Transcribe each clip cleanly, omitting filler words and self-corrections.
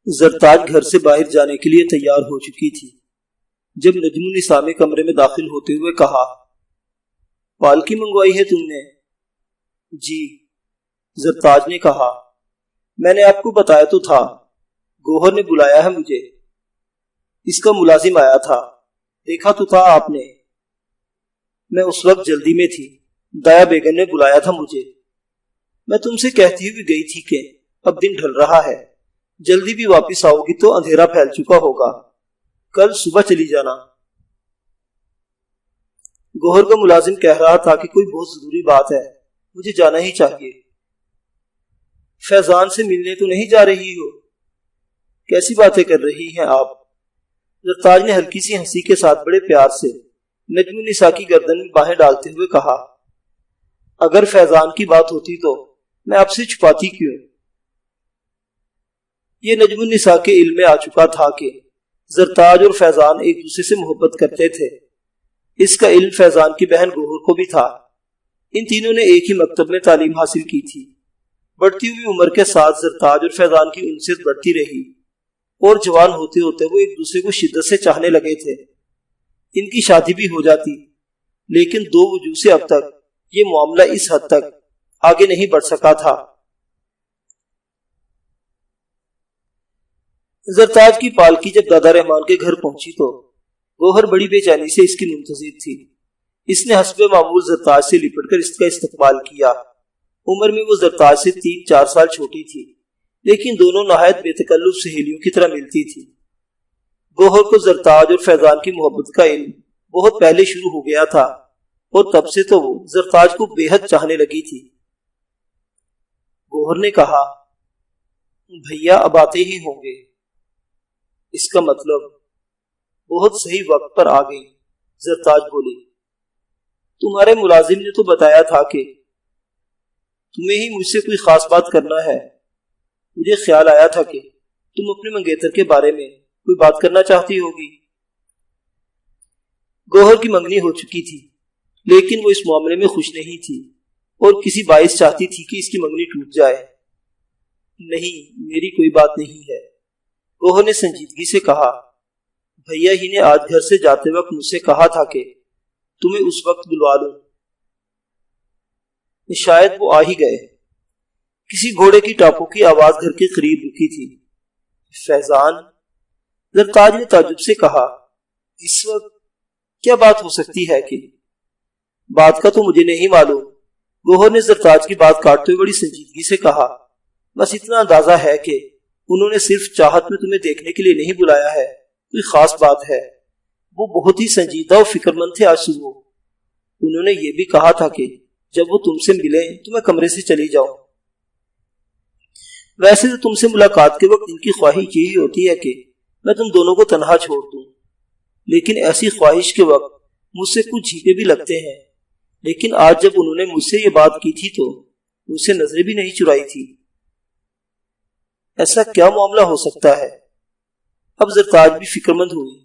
زرتاج گھر سے باہر جانے کے لیے تیار ہو چکی تھی جب نجم النساء میں کمرے میں داخل ہوتے ہوئے کہا، پالکی منگوائی ہے تم نے؟ جی، زرتاج نے کہا، میں نے آپ کو بتایا تو تھا، گوہر نے بلایا ہے مجھے۔ اس کا ملازم آیا تھا، دیکھا تو تھا آپ نے۔ میں اس وقت جلدی میں تھی، دایا بیگم نے بلایا تھا مجھے۔ میں تم سے کہتی ہوئی گئی تھی کہ اب دن ڈھل رہا ہے، جلدی بھی واپس آؤ گی تو اندھیرا پھیل چکا ہوگا، کل صبح چلی جانا۔ گوہر کا ملازم کہہ رہا تھا کہ کوئی بہت ضروری بات ہے، مجھے جانا ہی چاہیے۔ فیضان سے ملنے تو نہیں جا رہی ہو؟ کیسی باتیں کر رہی ہیں آپ؟ زرتاج نے ہلکی سی ہنسی کے ساتھ بڑے پیار سے نجم النساء کی گردن میں باہیں ڈالتے ہوئے کہا، اگر فیضان کی بات ہوتی تو میں آپ سے چھپاتی کیوں؟ یہ نجم النساء کے علم میں آ چکا تھا کہ زرتاج اور فیضان ایک دوسرے سے محبت کرتے تھے۔ اس کا علم فیضان کی بہن گوہر کو بھی تھا۔ ان تینوں نے ایک ہی مکتب میں تعلیم حاصل کی تھی۔ بڑھتی ہوئی عمر کے ساتھ زرتاج اور فیضان کی انسیت بڑھتی رہی اور جوان ہوتے ہوتے وہ ایک دوسرے کو شدت سے چاہنے لگے تھے۔ ان کی شادی بھی ہو جاتی، لیکن دو وجوہ سے اب تک یہ معاملہ اس حد تک آگے نہیں بڑھ سکا تھا۔ زرتاج کی پالکی جب دادا رحمان کے گھر پہنچی تو گوہر بڑی بے چینی سے اس کی منتظر تھی۔ اس نے حسب معمول زرتاج سے لپٹ کر اس کا استقبال کیا۔ عمر میں وہ زرتاج سے 3-4 سال چھوٹی تھی، لیکن دونوں نہایت بے تکلف سہیلیوں کی طرح ملتی تھی۔ گوہر کو زرتاج اور فیضان کی محبت کا علم بہت پہلے شروع ہو گیا تھا اور تب سے تو وہ زرتاج کو بے حد چاہنے لگی تھی۔ گوہر نے کہا، بھیا اب آتے ہی ہوں گے۔ اس کا مطلب بہت صحیح وقت پر آ گئی۔ زرتاج بولی، تمہارے ملازم نے تو بتایا تھا کہ تمہیں ہی مجھ سے کوئی خاص بات کرنا ہے۔ مجھے خیال آیا تھا کہ تم اپنے منگیتر کے بارے میں کوئی بات کرنا چاہتی ہوگی۔ گوہر کی منگنی ہو چکی تھی، لیکن وہ اس معاملے میں خوش نہیں تھی اور کسی باعث چاہتی تھی کہ اس کی منگنی ٹوٹ جائے۔ نہیں، میری کوئی بات نہیں ہے، گوہر نے سنجیدگی سے کہا۔ بھیا ہی نے آج گھر سے جاتے وقت مجھ سے کہا تھا کہ تمہیں اس وقت بلوا لوں۔ شاید وہ آ ہی گئے۔ کسی گھوڑے کی ٹاپوں کی آواز گھر کے قریب رکی تھی۔ فیضان؟ زرتاج نے تعجب سے کہا، اس وقت کیا بات ہو سکتی ہے کہ؟ بات کا تو مجھے نہیں معلوم، گوہر نے زرتاج کی بات کاٹتے ہوئے بڑی سنجیدگی سے کہا، بس اتنا اندازہ ہے کہ انہوں نے صرف چاہت میں تمہیں دیکھنے کے لیے نہیں بلایا ہے، کوئی خاص بات ہے۔ وہ بہت ہی سنجیدہ اور فکر مند تھے آج صبح۔ انہوں نے یہ بھی کہا تھا کہ جب وہ تم سے ملیں تو میں کمرے سے چلی جاؤں۔ ویسے تو تم سے ملاقات کے وقت ان کی خواہش یہی ہوتی ہے کہ میں تم دونوں کو تنہا چھوڑ دوں، لیکن ایسی خواہش کے وقت مجھ سے کچھ جھیپے بھی لگتے ہیں۔ لیکن آج جب انہوں نے مجھ سے یہ بات کی تھی تو مجھ سے نظریں بھی نہیں چرائی تھی۔ ایسا کیا معاملہ ہو سکتا ہے؟ اب زرتاج بھی فکر مند ہوئی۔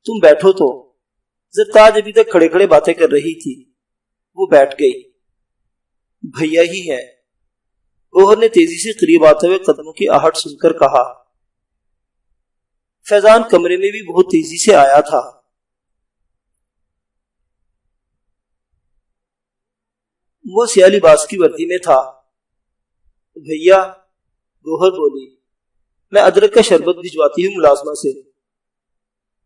تم بیٹھو تو۔ زرتاج ابھی تک کھڑے کھڑے باتیں کر رہی تھی، وہ بیٹھ گئی۔ بھیا ہی ہے، گوہر نے تیزی سے قریب آتے ہوئے قدموں کی آہٹ سن کر کہا۔ فیضان کمرے میں بھی بہت تیزی سے آیا تھا۔ وہ سیاہ لباس کی وردی میں تھا۔ بھیا، گوہر بولی، میں ادرک کا شربت بھجواتی ہوں ملازمہ سے۔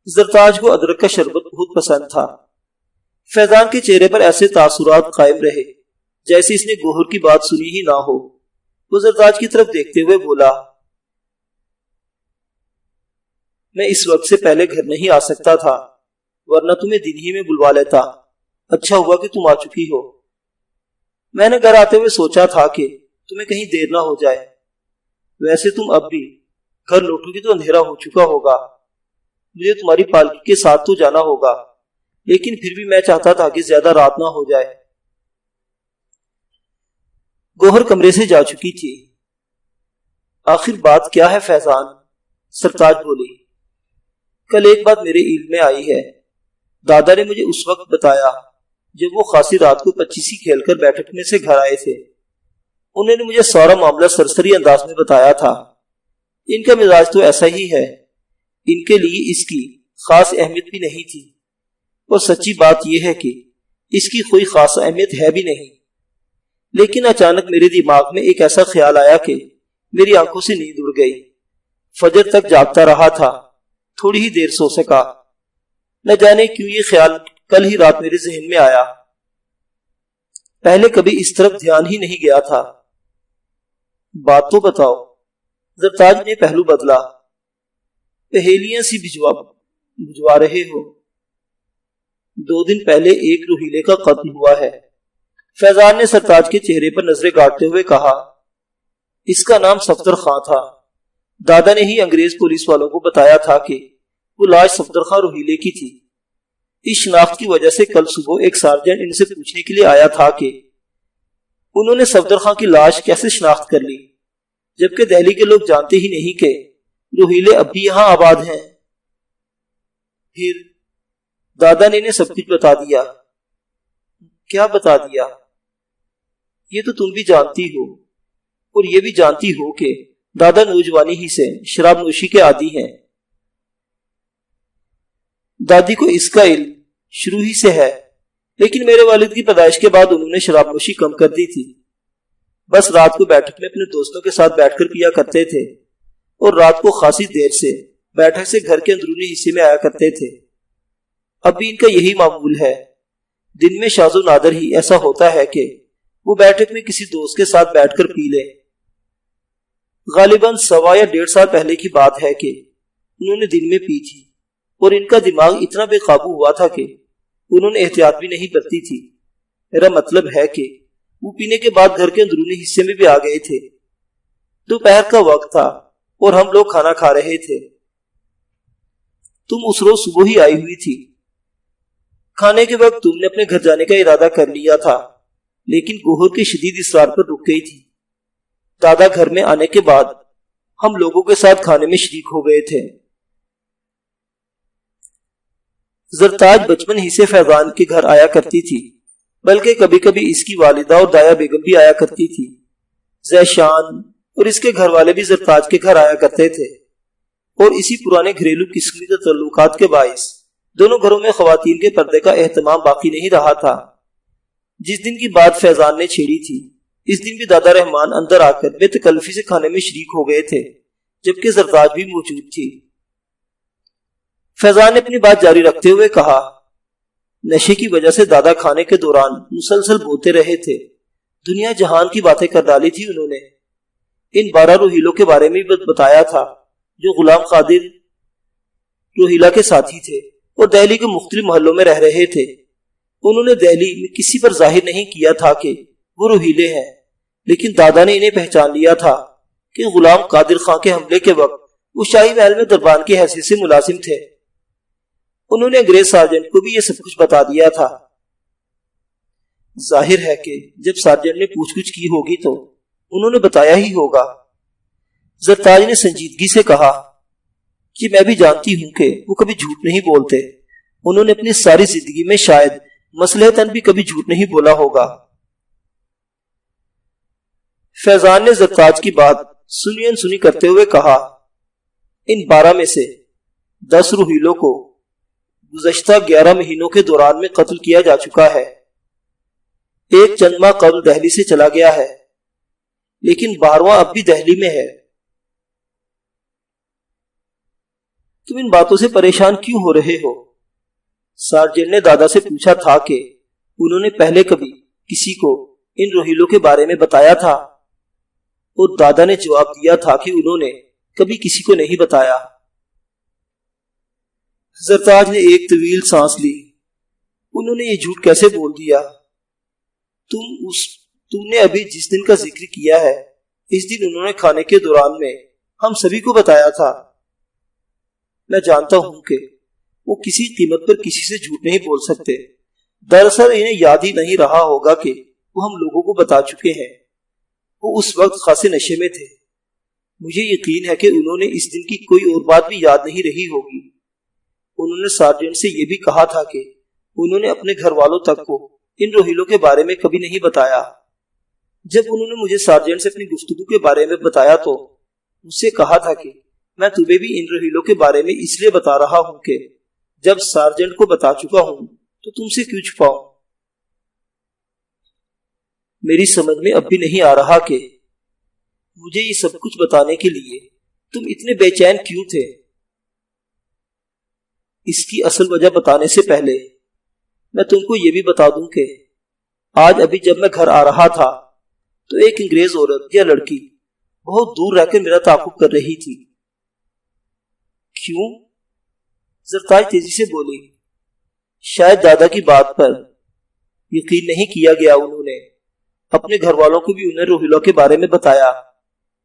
زرتاج کو ادرک کا شربت بہت پسند تھا۔ فیضان کے چہرے پر ایسے تاثرات قائم رہے جیسے اس نے گوہر کی بات سنی ہی نہ ہو۔ وہ زرتاج کی طرف دیکھتے ہوئے بولا، میں اس وقت سے پہلے گھر نہیں آ سکتا تھا، ورنہ تمہیں دن ہی میں بلوا لیتا۔ اچھا ہوا کہ تم آ چکی ہو۔ میں نے گھر آتے ہوئے سوچا تھا کہ تمہیں کہیں دیر نہ ہو جائے۔ ویسے تم اب بھی گھر لوٹو گی تو اندھیرا ہو چکا ہوگا۔ مجھے تمہاری پالکی کے ساتھ تو جانا ہوگا، لیکن پھر بھی میں چاہتا تھا کہ زیادہ رات نہ ہو جائے۔ گوہر کمرے سے جا چکی تھی۔ آخر بات کیا ہے فیضان؟ زرتاج بولی، کل ایک بات میرے علم میں آئی ہے۔ دادا نے مجھے اس وقت بتایا جب وہ خاصی رات کو 25 کھیل کر بیٹھک میں سے گھر آئے تھے۔ انہوں نے مجھے سارا معاملہ سرسری انداز میں بتایا تھا۔ ان کا مزاج تو ایسا ہی ہے، ان کے لیے اس کی خاص اہمیت بھی نہیں تھی، اور سچی بات یہ ہے کہ اس کی کوئی خاص اہمیت ہے بھی نہیں۔ لیکن اچانک میرے دماغ میں ایک ایسا خیال آیا کہ میری آنکھوں سے نیند اڑ گئی۔ فجر تک جاگتا رہا تھا، تھوڑی ہی دیر سو سکا۔ نہ جانے کیوں یہ خیال کل ہی رات میرے ذہن میں آیا، پہلے کبھی اس طرف دھیان ہی نہیں گیا تھا۔ بات تو بتاؤ، زرتاج نے پہلو بدلا، پہیلیاں سی بھجوا رہے ہو؟ 2 دن پہلے ایک روحیلے کا قتل ہوا ہے، فیضان نے سرتاج کے چہرے پر نظریں گاڑتے ہوئے کہا۔ اس کا نام صفدر خان تھا، دادا نے ہی انگریز پولیس والوں کو بتایا تھا کہ وہ لاش صفدر خان روحیلے کی تھی۔ اس شناخت کی وجہ سے کل صبح ایک سارجنٹ ان سے پوچھنے کے لیے آیا تھا کہ انہوں نے صفدر خان کی لاش کیسے شناخت کر لی، جبکہ دہلی کے لوگ جانتے ہی نہیں کہ روحیلے اب بھی یہاں آباد ہیں۔ پھر دادا نے انہیں سب کچھ بتا دیا۔ کیا بتا دیا؟ یہ تو تم بھی جانتی ہو، اور یہ بھی جانتی ہو کہ دادا نوجوانی ہی سے شراب نوشی کے عادی ہیں۔ دادی کو اس کا علم شروع ہی سے ہے، لیکن میرے والد کی پیدائش کے بعد انہوں نے شراب نوشی کم کر دی تھی۔ بس رات کو بیٹھک میں اپنے دوستوں کے ساتھ بیٹھ کر پیا کرتے تھے، اور رات کو خاصی دیر سے بیٹھک سے گھر کے اندرونی حصے میں آیا کرتے تھے۔ اب بھی ان کا یہی معمول ہے۔ دن میں شاذ و نادر ہی ایسا ہوتا ہے کہ وہ بیٹھک میں کسی دوست کے ساتھ بیٹھ کر پی لے۔ غالباً 1.25 یا 1.5 سال پہلے کی بات ہے کہ انہوں نے دن میں پی تھی، اور ان کا دماغ اتنا بے قابو ہوا تھا کہ انہوں نے احتیاط بھی نہیں برتی تھی۔ میرا مطلب ہے کہ وہ پینے کے بعد گھر کے اندرونی حصے میں بھی آ گئے تھے۔ دوپہر کا وقت تھا اور ہم لوگ کھانا کھا رہے تھے۔ تم اس روز صبح ہی آئی ہوئی تھی۔ کھانے کے وقت تم نے اپنے گھر جانے کا ارادہ کر لیا تھا، لیکن گوہر کے شدید اصرار پر رک گئی تھی۔ دادا گھر میں آنے کے بعد ہم لوگوں کے ساتھ کھانے میں شریک ہو گئے تھے۔ زرتاج بچپن ہی سے فیضان کے گھر آیا کرتی تھی، بلکہ کبھی کبھی اس کی والدہ اور دایا بیگم بھی آیا کرتی تھی۔ زیشان اور اس کے گھر والے بھی زرتاج کے گھر آیا کرتے تھے، اور اسی پرانے گھریلو قسم کے تعلقات کے باعث دونوں گھروں میں خواتین کے پردے کا اہتمام باقی نہیں رہا تھا۔ جس دن کی بات فیضان نے چھیڑی تھی، اس دن بھی دادا رحمان اندر آ کر بے تکلفی سے کھانے میں شریک ہو گئے تھے، جبکہ زرتاج بھی موجود تھی۔ فیضان نے اپنی بات جاری رکھتے ہوئے کہا، نشے کی وجہ سے دادا کھانے کے دوران مسلسل بولتے رہے تھے۔ دنیا جہان کی باتیں کر ڈالی تھی انہوں نے۔ ان 12 روحیلوں کے بارے میں بھی بتایا تھا جو غلام قادر روحیلہ کے ساتھی تھے اور دہلی کے مختلف محلوں میں رہ رہے تھے۔ انہوں نے دہلی میں کسی پر ظاہر نہیں کیا تھا کہ وہ روحیلے ہیں، لیکن دادا نے انہیں پہچان لیا تھا کہ غلام قادر خان کے حملے کے وقت وہ شاہی محل میں دربان کی حیثیت سے ملازم تھے۔ انہوں نے انگریز سارجنٹ کو بھی یہ سب کچھ بتا دیا تھا۔ ظاہر ہے کہ جب سارجنٹ نے پوچھ گچھ کی ہوگی تو انہوں نے بتایا ہی ہوگا۔ زرتاج نے سنجیدگی سے کہا کہ میں بھی جانتی ہوں کہ وہ کبھی جھوٹ نہیں بولتے۔ انہوں نے اپنی ساری زندگی میں شاید مصلحتاً بھی کبھی جھوٹ نہیں بولا ہوگا۔ فیضان نے زرتاج کی بات سنی انسنی کرتے ہوئے کہا، ان 12 میں سے 10 روحیلوں کو گزشتہ 11 مہینوں کے دوران میں قتل کیا جا چکا ہے۔ ایک چند ماہ قبل دہلی سے چلا گیا ہے، لیکن 12واں اب بھی دہلی میں ہے۔ تم ان باتوں سے پریشان کیوں ہو رہے ہو؟ سارجنٹ نے دادا سے پوچھا تھا کہ انہوں نے پہلے کبھی کسی کو ان روحیلوں کے بارے میں بتایا تھا، اور دادا نے جواب دیا تھا کہ انہوں نے کبھی کسی کو نہیں بتایا۔ زرتاج نے ایک طویل سانس لی۔ انہوں نے یہ جھوٹ کیسے بول دیا؟ تم نے ابھی جس دن کا ذکر کیا ہے، اس دن انہوں نے کھانے کے دوران میں ہم سبھی کو بتایا تھا۔ میں جانتا ہوں کہ وہ کسی قیمت پر کسی سے جھوٹ نہیں بول سکتے۔ دراصل انہیں یاد ہی نہیں رہا ہوگا کہ وہ ہم لوگوں کو بتا چکے ہیں۔ وہ اس وقت خاصے نشے میں تھے۔ مجھے یقین ہے کہ انہوں نے اس دن کی کوئی اور بات بھی یاد نہیں رہی ہوگی۔ انہوں نے سارجنٹ سے یہ بھی کہا تھا کہ انہوں نے اپنے گھر والوں تک کو ان روحیلوں کے بارے میں کبھی نہیں بتایا۔ جب انہوں نے مجھے سارجنٹ سے اپنی گفتگو کے بارے میں بتایا تو مجھ سے کہا تھا کہ میں تمہیں بھی ان روہیلوں کے بارے میں اس لیے بتا رہا ہوں کہ جب سارجنٹ کو بتا چکا ہوں تو تم سے کیوں چھپاؤں؟ میری سمجھ میں اب بھی نہیں آ رہا کہ مجھے یہ سب کچھ بتانے کے لیے تم اتنے بے چین کیوں تھے۔ اس کی اصل وجہ بتانے سے پہلے میں تم کو یہ بھی بتا دوں کہ آج ابھی جب میں گھر آ رہا تھا تو ایک انگریز عورت یا لڑکی بہت دور رہ کر میرا تعاقب کر رہی تھی۔ کیوں؟ زرتاج تیزی سے بولی۔ شاید دادا کی بات پر یقین نہیں کیا گیا، انہوں نے اپنے گھر والوں کو بھی انہیں روہیلوں کے بارے میں بتایا۔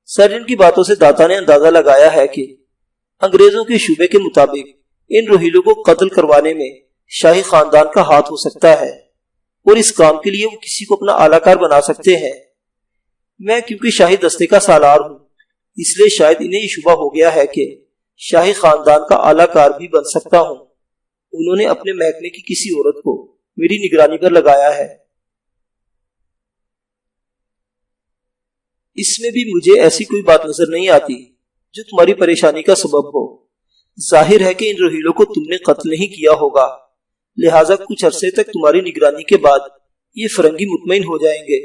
سرجن کی باتوں سے دادا نے اندازہ لگایا ہے کہ انگریزوں کے شعبے کے مطابق ان روہیلوں کو قتل کروانے میں شاہی خاندان کا ہاتھ ہو سکتا ہے اور اس کام کے لیے وہ کسی کو اپنا اعلی کار بنا سکتے ہیں۔ میں کیونکہ شاہی دستے کا سالار ہوں، اس لیے شاید انہیں یہ شبہ ہو گیا ہے کہ شاہی خاندان کا اعلی کار بھی بن سکتا ہوں۔ انہوں نے اپنے محکمے کی کسی عورت کو میری نگرانی پر لگایا ہے۔ اس میں بھی مجھے ایسی کوئی بات نظر نہیں آتی جو تمہاری پریشانی کا سبب ہو۔ ظاہر ہے کہ ان روہیلوں کو تم نے قتل نہیں کیا ہوگا، لہٰذا کچھ عرصے تک تمہاری نگرانی کے بعد یہ فرنگی مطمئن ہو جائیں گے۔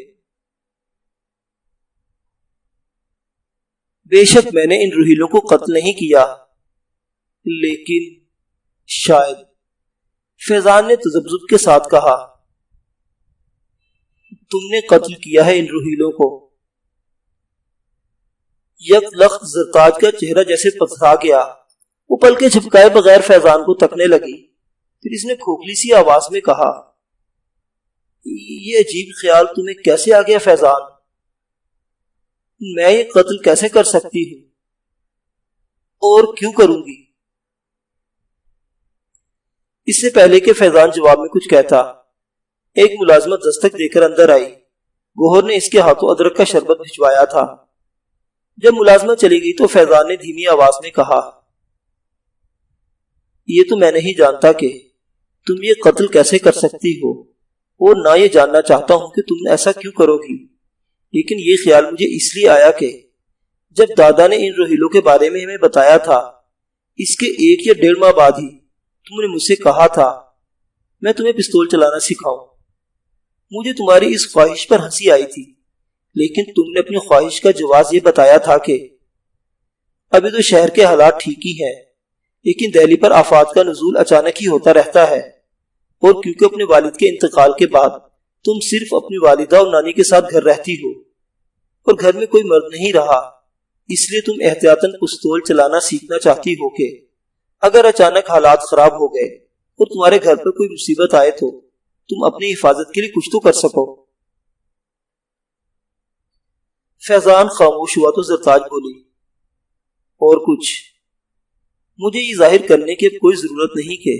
بے شک میں نے ان روہیلوں کو قتل نہیں کیا، لیکن شاید، فیضان نے تذبذب کے ساتھ کہا، تم نے قتل کیا ہے ان روہیلوں کو۔ یک لخت زرتاج کا چہرہ جیسے پتھرا گیا، وہ پلکیں جھپکائے بغیر فیضان کو تکنے لگی، پھر اس نے کھوکھلی سی آواز میں کہا، یہ عجیب خیال تمہیں کیسے آ گیا فیضان؟ میں یہ قتل کیسے کر سکتی ہوں اور کیوں کروں گی؟ اس سے پہلے کہ فیضان جواب میں کچھ کہتا، ایک ملازمت دستک دے کر اندر آئی۔ گوہر نے اس کے ہاتھوں ادرک کا شربت بھجوایا تھا۔ جب ملازمت چلی گئی تو فیضان نے دھیمی آواز میں کہا، یہ تو میں نہیں جانتا کہ تم یہ قتل کیسے کر سکتی ہو، اور نہ یہ جاننا چاہتا ہوں کہ تم ایسا کیوں کرو گی، لیکن یہ خیال مجھے اس لیے آیا کہ جب دادا نے ان روہیلوں کے بارے میں ہمیں بتایا تھا، اس کے 1 یا 1.5 ماہ بعد ہی تم نے مجھ سے کہا تھا میں تمہیں پستول چلانا سکھاؤں۔ مجھے تمہاری اس خواہش پر ہنسی آئی تھی، لیکن تم نے اپنی خواہش کا جواز یہ بتایا تھا کہ ابھی تو شہر کے حالات ٹھیک ہی ہیں، لیکن دہلی پر آفات کا نزول اچانک ہی ہوتا رہتا ہے، اور کیونکہ اپنے والد کے انتقال کے بعد تم صرف اپنی والدہ اور نانی کے ساتھ گھر رہتی ہو اور گھر میں کوئی مرد نہیں رہا، اس لیے تم احتیاطاً پستول چلانا سیکھنا چاہتی ہو کہ اگر اچانک حالات خراب ہو گئے اور تمہارے گھر پر کوئی مصیبت آئے تو تم اپنی حفاظت کے لیے کچھ تو کر سکو۔ فیضان خاموش ہوا تو زرتاج بولی، اور کچھ؟ مجھے یہ ظاہر کرنے کی اب کوئی ضرورت نہیں کہ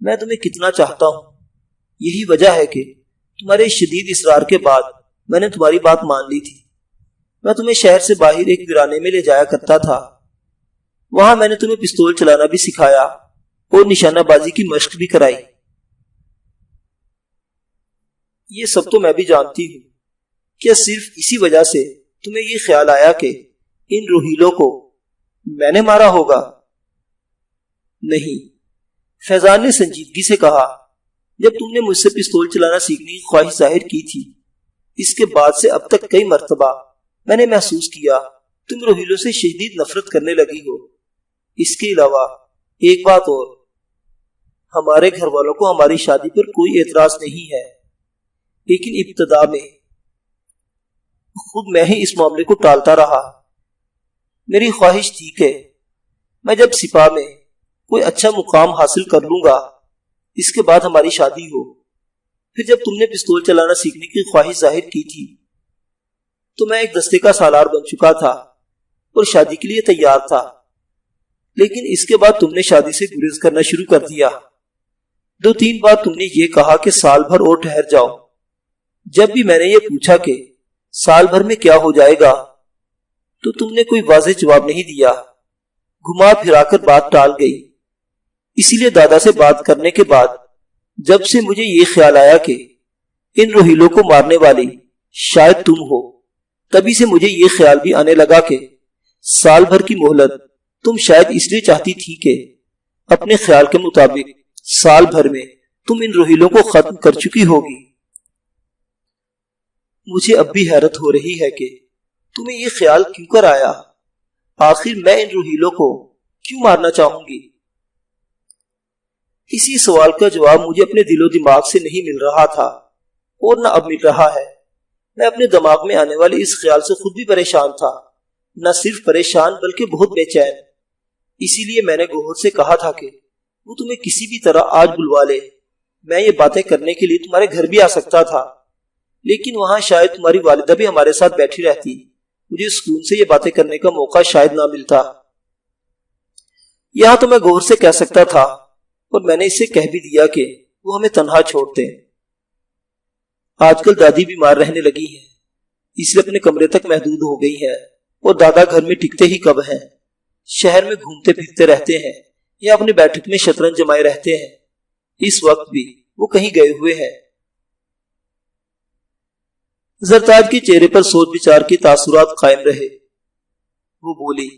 میں تمہیں کتنا چاہتا ہوں، یہی وجہ ہے کہ تمہارے شدید اصرار کے بعد میں نے تمہاری بات مان لی تھی۔ میں تمہیں شہر سے باہر ایک ویرانے میں لے جایا کرتا تھا، وہاں میں نے تمہیں پستول چلانا بھی سکھایا اور نشانہ بازی کی مشق بھی کرائی۔ یہ سب تو میں بھی جانتی ہوں، کیا صرف اسی وجہ سے تمہیں یہ خیال آیا کہ ان روہیلوں کو میں نے مارا ہوگا؟ نہیں، فیضان نے سنجیدگی سے کہا، جب تم نے مجھ سے پستول چلانا سیکھنے کی خواہش ظاہر کی تھی، اس کے بعد سے اب تک کئی مرتبہ میں نے محسوس کیا تم روہیلوں سے شدید نفرت کرنے لگی ہو۔ اس کے علاوہ ایک بات اور، ہمارے گھر والوں کو ہماری شادی پر کوئی اعتراض نہیں ہے، لیکن ابتدا میں خود میں ہی اس معاملے کو ٹالتا رہا۔ میری خواہش تھی کہ میں جب سپاہ میں کوئی اچھا مقام حاصل کر لوں گا، اس کے بعد ہماری شادی ہو۔ پھر جب تم نے پستول چلانا سیکھنے کی خواہش ظاہر کی تھی تو میں ایک دستے کا سالار بن چکا تھا اور شادی کے لیے تیار تھا، لیکن اس کے بعد تم نے شادی سے گریز کرنا شروع کر دیا۔ 2-3 بار تم نے یہ کہا کہ سال بھر اور ٹھہر جاؤ۔ جب بھی میں نے یہ پوچھا کہ سال بھر میں کیا ہو جائے گا تو تم نے کوئی واضح جواب نہیں دیا، گھما پھرا کر بات ٹال گئی۔ اسی لیے دادا سے بات کرنے کے بعد جب سے مجھے یہ خیال آیا کہ ان روہیلوں کو مارنے والی شاید تم ہو، تبھی سے مجھے یہ خیال بھی آنے لگا کہ سال بھر کی مہلت تم شاید اس لیے چاہتی تھی کہ اپنے خیال کے مطابق سال بھر میں تم ان روہیلوں کو ختم کر چکی ہوگی۔ مجھے اب بھی حیرت ہو رہی ہے کہ تمہیں یہ خیال کیوں کر آیا؟ آخر میں ان روہیلوں کو کیوں مارنا چاہوں گی؟ اسی سوال کا جواب مجھے اپنے دل و دماغ سے نہیں مل رہا تھا اور نہ اب مل رہا ہے۔ میں اپنے دماغ میں آنے والے اس خیال سے خود بھی پریشان تھا، نہ صرف پریشان بلکہ بہت بے چین۔ اسی لیے میں نے گوہر سے کہا تھا کہ وہ تمہیں کسی بھی طرح آج بلوا لے۔ میں یہ باتیں کرنے کے لیے تمہارے گھر بھی آ سکتا تھا، لیکن وہاں شاید تمہاری والدہ بھی ہمارے ساتھ بیٹھی رہتی، مجھے سکون سے یہ باتیں کرنے کا موقع شاید نہ ملتا۔ یہاں تو میں گوہر سے کہہ سکتا تھا، اور میں نے اسے کہہ بھی دیا کہ وہ ہمیں تنہا چھوڑ دیں۔ آج کل دادی بیمار رہنے لگی ہیں، اس لیے اپنے کمرے تک محدود ہو گئی ہے، اور دادا گھر میں ٹکتے ہی کب ہیں، شہر میں گھومتے پھرتے رہتے ہیں یا اپنے بیٹھک میں شطرنج جمائے رہتے ہیں۔ اس وقت بھی وہ کہیں گئے ہوئے ہیں۔ زرتاج کے چہرے پر سوچ بچار کے تاثرات قائم رہے۔ وہ بولی،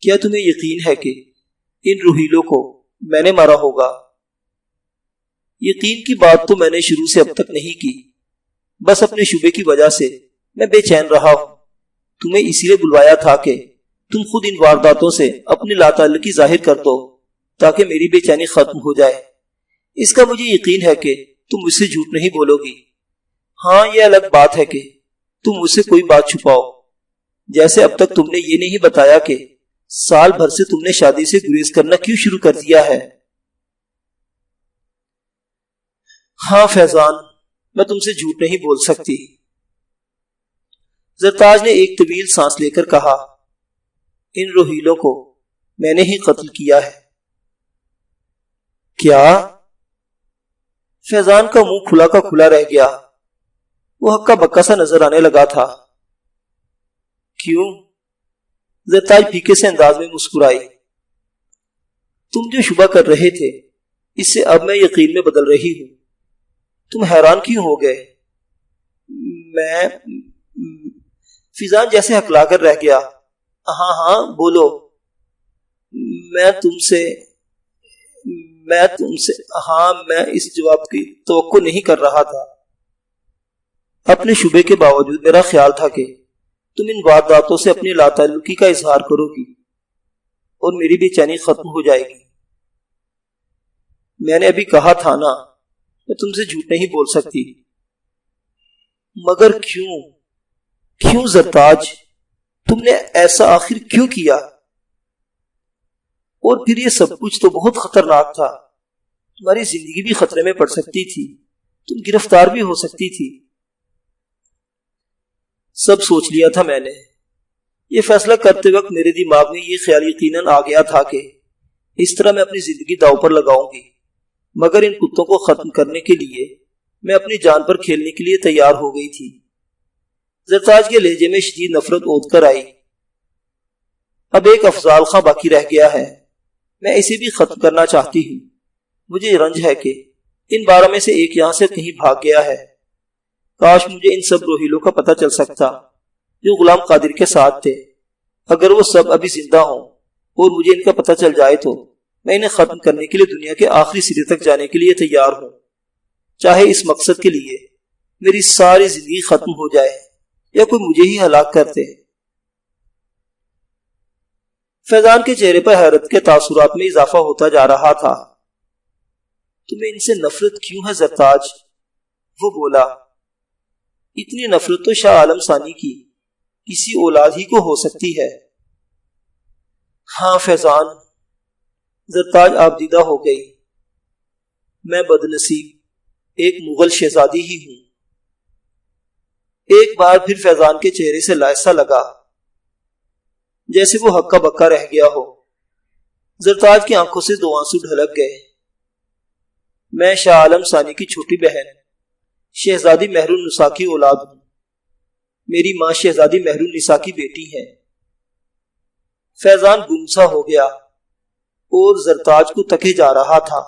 کیا تمہیں یقین ہے کہ ان روہیلوں کو میں نے مارا ہوگا؟ یقین کی بات تو میں نے شروع سے اب تک نہیں کی، بس اپنے شبے کی وجہ سے میں بے چین رہا ہوں۔ تمہیں اسی لیے بلوایا تھا کہ تم خود ان وارداتوں سے اپنی لاتعلقی ظاہر کر دو تاکہ میری بے چینی ختم ہو جائے۔ اس کا مجھے یقین ہے کہ تم مجھ سے جھوٹ نہیں بولو گی۔ ہاں، یہ الگ بات ہے کہ تم مجھ سے کوئی بات چھپاؤ، جیسے اب تک تم نے یہ نہیں بتایا کہ سال بھر سے تم نے شادی سے گریز کرنا کیوں شروع کر دیا ہے۔ ہاں فیضان، میں تم سے جھوٹ نہیں بول سکتی۔ زرتاج نے ایک طویل سانس لے کر کہا، ان روہیلوں کو میں نے ہی قتل کیا ہے۔ کیا؟ فیضان کا منہ کھلا کا کھلا رہ گیا، وہ ہکا بکا سا نظر آنے لگا تھا۔ کیوں؟ زرتاج پھیکے سے انداز میں مسکرائی۔ تم جو شبہ کر رہے تھے اس سے اب میں یقین میں بدل رہی ہوں۔ تم حیران کیوں ہو گئے؟ میں فیضان جیسے ہکلا کر رہ گیا۔ ہاں ہاں بولو۔ میں تم سے ہاں، میں اس جواب کی توقع نہیں کر رہا تھا۔ اپنے شبے کے باوجود میرا خیال تھا کہ تم ان وارداتوں سے اپنی لاتعلقی کا اظہار کرو گی اور میری بے چینی ختم ہو جائے گی۔ میں نے ابھی کہا تھا نا، میں تم سے جھوٹ نہیں بول سکتی۔ مگر کیوں زرتاج، تم نے ایسا آخر کیوں کیا؟ اور پھر یہ سب کچھ تو بہت خطرناک تھا، تمہاری زندگی بھی خطرے میں پڑ سکتی تھی، تم گرفتار بھی ہو سکتی تھی۔ سب سوچ لیا تھا میں نے۔ یہ فیصلہ کرتے وقت میرے دماغ میں یہ خیال یقیناً آ گیا تھا کہ اس طرح میں اپنی زندگی داؤ پر لگاؤں گی، مگر ان کتوں کو ختم کرنے کے لیے میں اپنی جان پر کھیلنے کے لیے تیار ہو گئی تھی۔ زرتاج کے لہجے میں شدید نفرت اود کر آئی۔ اب ایک افضال خاں باقی رہ گیا ہے، میں اسے بھی ختم کرنا چاہتی ہوں۔ مجھے رنج ہے کہ ان 12 میں سے ایک یہاں سے کہیں بھاگ گیا ہے۔ کاش مجھے ان سب روہیلوں کا پتہ چل سکتا جو غلام قادر کے ساتھ تھے۔ اگر وہ سب ابھی زندہ ہوں اور مجھے ان کا پتہ چل جائے تو میں انہیں ختم کرنے کے لیے دنیا کے آخری سرے تک جانے کے لیے تیار ہوں، چاہے اس مقصد کے لیے میری ساری زندگی ختم ہو جائے یا کوئی مجھے ہی ہلاک کر دے۔ فیضان کے چہرے پر حیرت کے تاثرات میں اضافہ ہوتا جا رہا تھا۔ تمہیں ان سے نفرت کیوں ہے زرتاج؟ وہ بولا۔ اتنی نفرت تو شاہ عالم ثانی کی کسی اولاد ہی کو ہو سکتی ہے۔ ہاں فیضان، زرتاج آبدیدہ ہو گئی۔ میں بدنصیب ایک مغل شہزادی ہی ہوں۔ ایک بار پھر فیضان کے چہرے سے لائسہ لگا، جیسے وہ ہکا بکا رہ گیا ہو۔ زرتاج کی آنکھوں سے 2 آنسو ڈھلک گئے۔ میں شاہ عالم ثانی کی چھوٹی بہن شہزادی مہر النساء کی اولاد ہوں۔ میری ماں شہزادی مہر النساء کی بیٹی ہے۔ فیضان گمسا ہو گیا اور زرتاج کو تکے جا رہا تھا۔